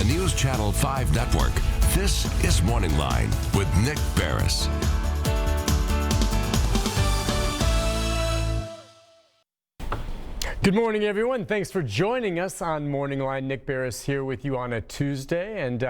the News Channel 5 network, this is MorningLine with Nick Barris. Good morning, everyone. Thanks for joining us on MorningLine. Nick Barris here with you on a Tuesday, and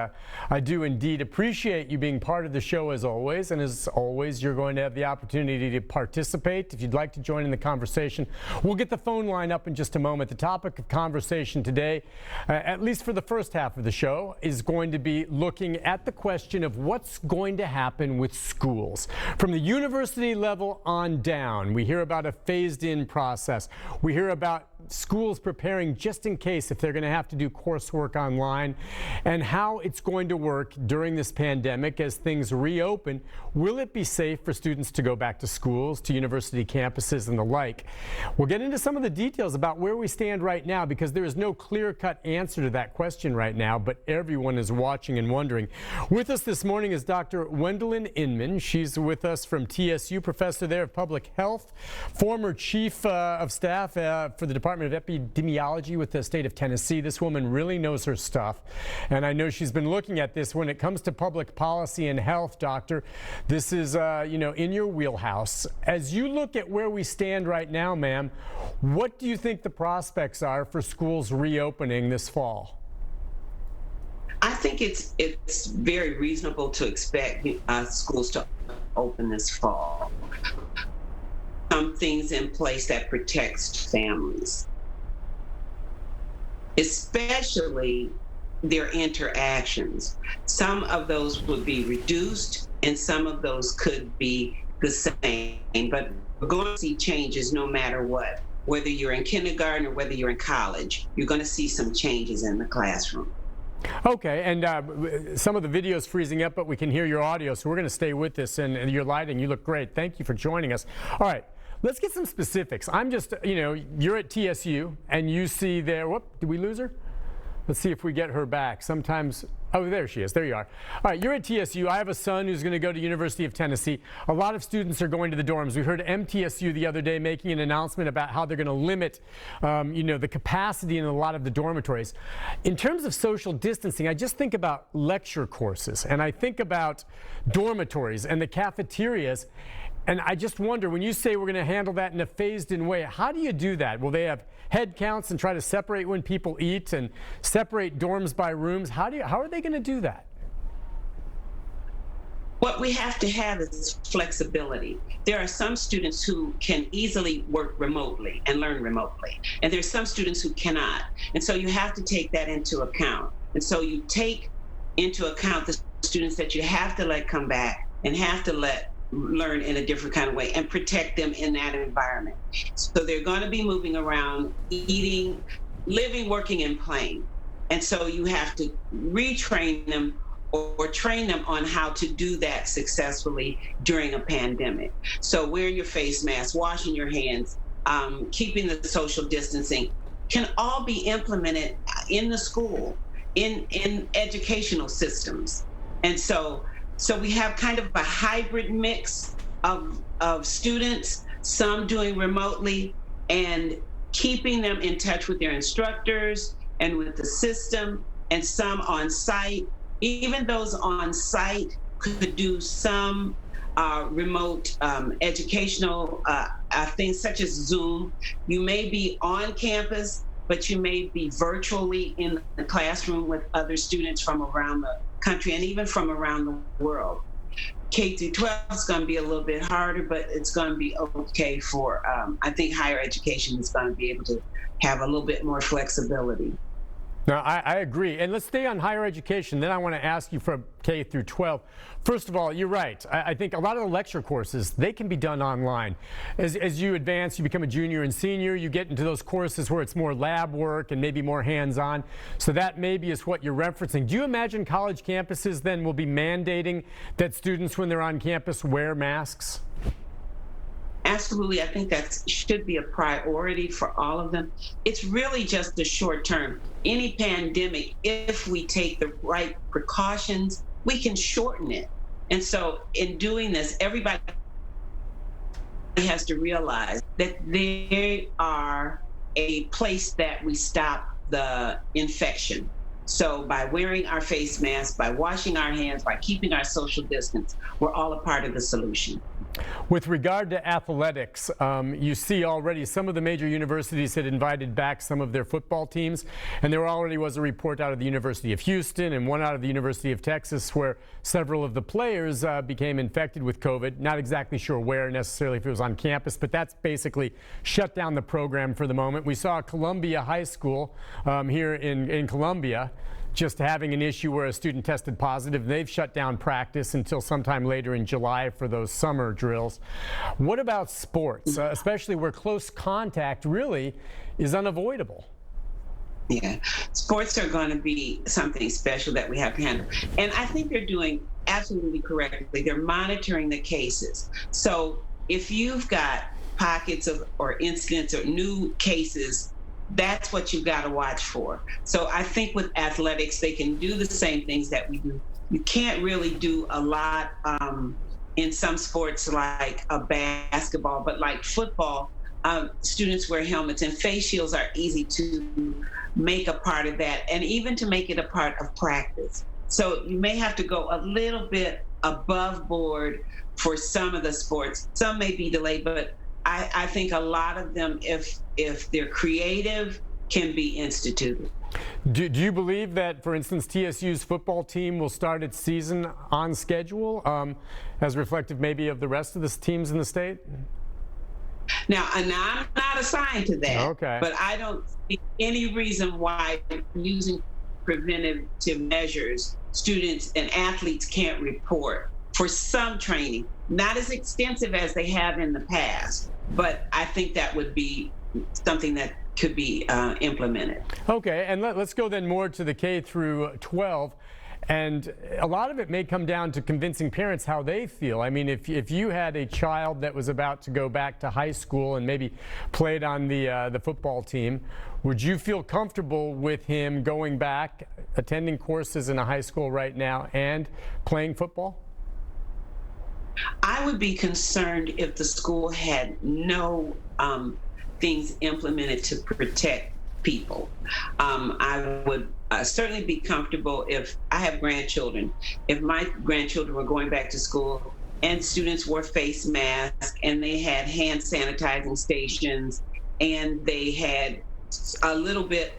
I do indeed appreciate you being part of the show as always. And as always, you're going to have the opportunity to participate. If you'd like to join in the conversation, we'll get the phone line up in just a moment. The topic of conversation today, at least for the first half of the show, is going to be looking at the question of what's going to happen with schools. From the university level on down, we hear about a phased-in process. We hear about schools preparing just in case if they're going to have to do coursework online, and how it's going to work during this pandemic as things reopen. Will it be safe for students to go back to schools, to university campuses, and the like? We'll get into some of the details about where we stand right now, because there is no clear-cut answer to that question right now, but everyone is watching and wondering. With us this morning is Dr. Wendelyn Inman. She's with us from TSU, professor there of public health, former chief of staff for the Department of Epidemiology with the state of Tennessee. This woman really knows her stuff, and I know she's been looking at this when it comes to public policy and health. Doctor, this is in your wheelhouse. As you look at where we stand right now, ma'am, what do you think the prospects are for schools reopening this fall? I think it's very reasonable to expect schools to open this fall. Some things in place that protects families, especially their interactions. Some of those would be reduced and some of those could be the same, but we're going to see changes no matter what. Whether you're in kindergarten or whether you're in college, you're going to see some changes in the classroom. Okay, and some of the video is freezing up, but we can hear your audio, so we're going to stay with this, and your lighting, you look great. Thank you for joining us. All right. Let's get some specifics. I'm just, you're at TSU and you see there, whoop, did we lose her? Let's see if we get her back. Sometimes, oh, there she is. There you are. All right, you're at TSU. I have a son who's going to go to University of Tennessee. A lot of students are going to the dorms. We heard MTSU the other day making an announcement about how they're going to limit, the capacity in a lot of the dormitories. In terms of social distancing, I just think about lecture courses, and I think about dormitories and the cafeterias. And I just wonder, when you say we're going to handle that in a phased-in way, how do you do that? Will they have head counts and try to separate when people eat and separate dorms by rooms? How are they going to do that? What we have to have is flexibility. There are some students who can easily work remotely and learn remotely, and there's some students who cannot. And so you have to take that into account. And so you take into account the students that you have to let come back and have to let learn in a different kind of way and protect them in that environment. So they're going to be moving around, eating, living, working, and playing. And so you have to retrain them or train them on how to do that successfully during a pandemic. So wearing your face mask, washing your hands, keeping the social distancing can all be implemented in the school, in educational systems. And so we have kind of a hybrid mix of students, some doing remotely and keeping them in touch with their instructors and with the system, and some on site. Even those on site could do some remote educational things such as Zoom. You may be on campus, but you may be virtually in the classroom with other students from around the country and even from around the world. K through 12 is going to be a little bit harder, but it's going to be okay for, I think higher education is going to be able to have a little bit more flexibility. No, I agree. And let's stay on higher education. Then I want to ask you from K through 12. First of all, you're right. I think a lot of the lecture courses, they can be done online. As you advance, you become a junior and senior, you get into those courses where it's more lab work and maybe more hands-on. So that maybe is what you're referencing. Do you imagine college campuses then will be mandating that students, when they're on campus, wear masks? Absolutely. I think that should be a priority for all of them. It's really just the short term. Any pandemic, if we take the right precautions, we can shorten it. And so in doing this, everybody has to realize that they are a place that we stop the infection. So by wearing our face masks, by washing our hands, by keeping our social distance, we're all a part of the solution. With regard to athletics, you see already some of the major universities had invited back some of their football teams, and there already was a report out of the University of Houston and one out of the University of Texas where several of the players became infected with COVID. Not exactly sure where necessarily, if it was on campus, but that's basically shut down the program for the moment. We saw Columbia High School here in Columbia just having an issue where a student tested positive. They've shut down practice until sometime later in July for those summer drills. What about sports, especially where close contact really is unavoidable? Yeah, sports are going to be something special that we have to handle. And I think they're doing absolutely correctly. They're monitoring the cases. So if you've got pockets of or incidents or new cases, that's what you've got to watch for. So I think with athletics, they can do the same things that we do. You can't really do a lot in some sports like a basketball, but like football, students wear helmets and face shields are easy to make a part of that and even to make it a part of practice. So you may have to go a little bit above board for some of the sports. Some may be delayed, but I think a lot of them, if they're creative, can be instituted. Do you believe that, for instance, TSU's football team will start its season on schedule, as reflective maybe of the rest of the teams in the state? Now, I'm not assigned to that, okay, but I don't see any reason why using preventative measures, students and athletes can't report for some training, not as extensive as they have in the past, but I think that would be something that could be implemented. Okay, and let's go then more to the K through 12. And a lot of it may come down to convincing parents how they feel. I mean, if you had a child that was about to go back to high school and maybe played on the football team, would you feel comfortable with him going back, attending courses in a high school right now, and playing football? I would be concerned if the school had no things implemented to protect people. I would certainly be comfortable if I have grandchildren. If my grandchildren were going back to school and students wore face masks and they had hand sanitizing stations and they had a little bit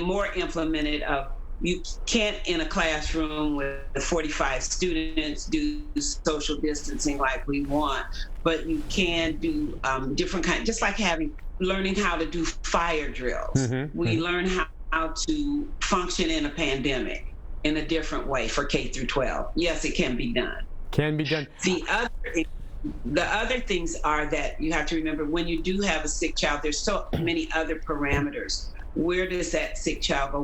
more implemented of you can't in a classroom with 45 students do social distancing like we want, but you can do different kinds, just like learning how to do fire drills. We learn how to function in a pandemic in a different way for K through 12. Yes, it can be done. Can be done. The other things are that you have to remember when you do have a sick child, there's so many other parameters. Where does that sick child go?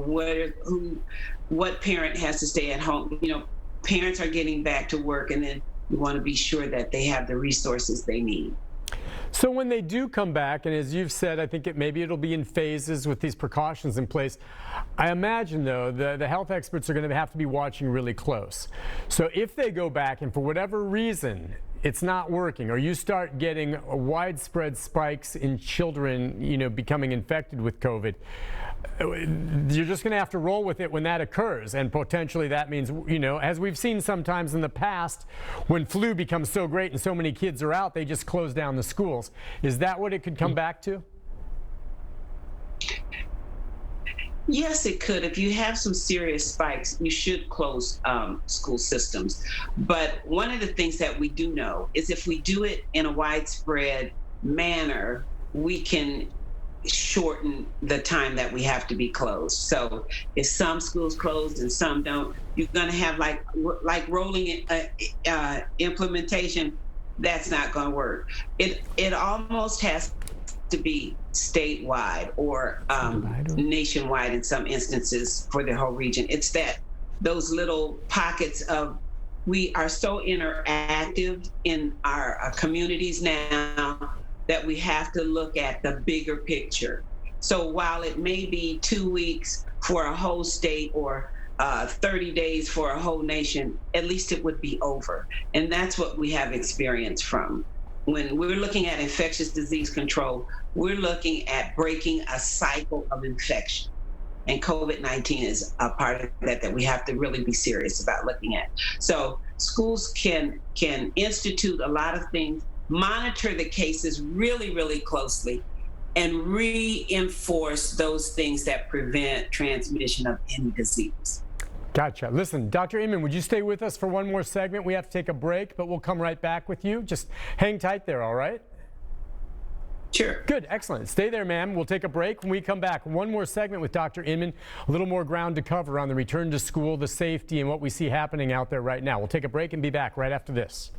What parent has to stay at home? You know, parents are getting back to work, and then you want to be sure that they have the resources they need. So when they do come back, and as you've said, I think maybe it'll be in phases with these precautions in place. I imagine, though, the health experts are going to have to be watching really close. So if they go back and for whatever reason it's not working, or you start getting widespread spikes in children, becoming infected with COVID, you're just going to have to roll with it when that occurs. And potentially that means, as we've seen sometimes in the past, when flu becomes so great and so many kids are out, they just close down the schools. Is that what it could come back to? Yes, it could. If you have some serious spikes, you should close school systems. But one of the things that we do know is if we do it in a widespread manner, we can shorten the time that we have to be closed. So if some schools closed and some don't, you're going to have like rolling implementation. That's not going to work. It almost has to be statewide or nationwide in some instances for the whole region. It's that those little pockets of, we are so interactive in our communities now that we have to look at the bigger picture. So while it may be 2 weeks for a whole state or 30 days for a whole nation, at least it would be over. And that's what we have experience from. When we're looking at infectious disease control, we're looking at breaking a cycle of infection. And COVID-19 is a part of that we have to really be serious about looking at. So schools can institute a lot of things, monitor the cases really, really closely, and reinforce those things that prevent transmission of any disease. Gotcha. Listen, Dr. Inman, would you stay with us for one more segment? We have to take a break, but we'll come right back with you. Just hang tight there, all right? Sure. Good, excellent. Stay there, ma'am. We'll take a break. When we come back, one more segment with Dr. Inman, a little more ground to cover on the return to school, the safety, and what we see happening out there right now. We'll take a break and be back right after this.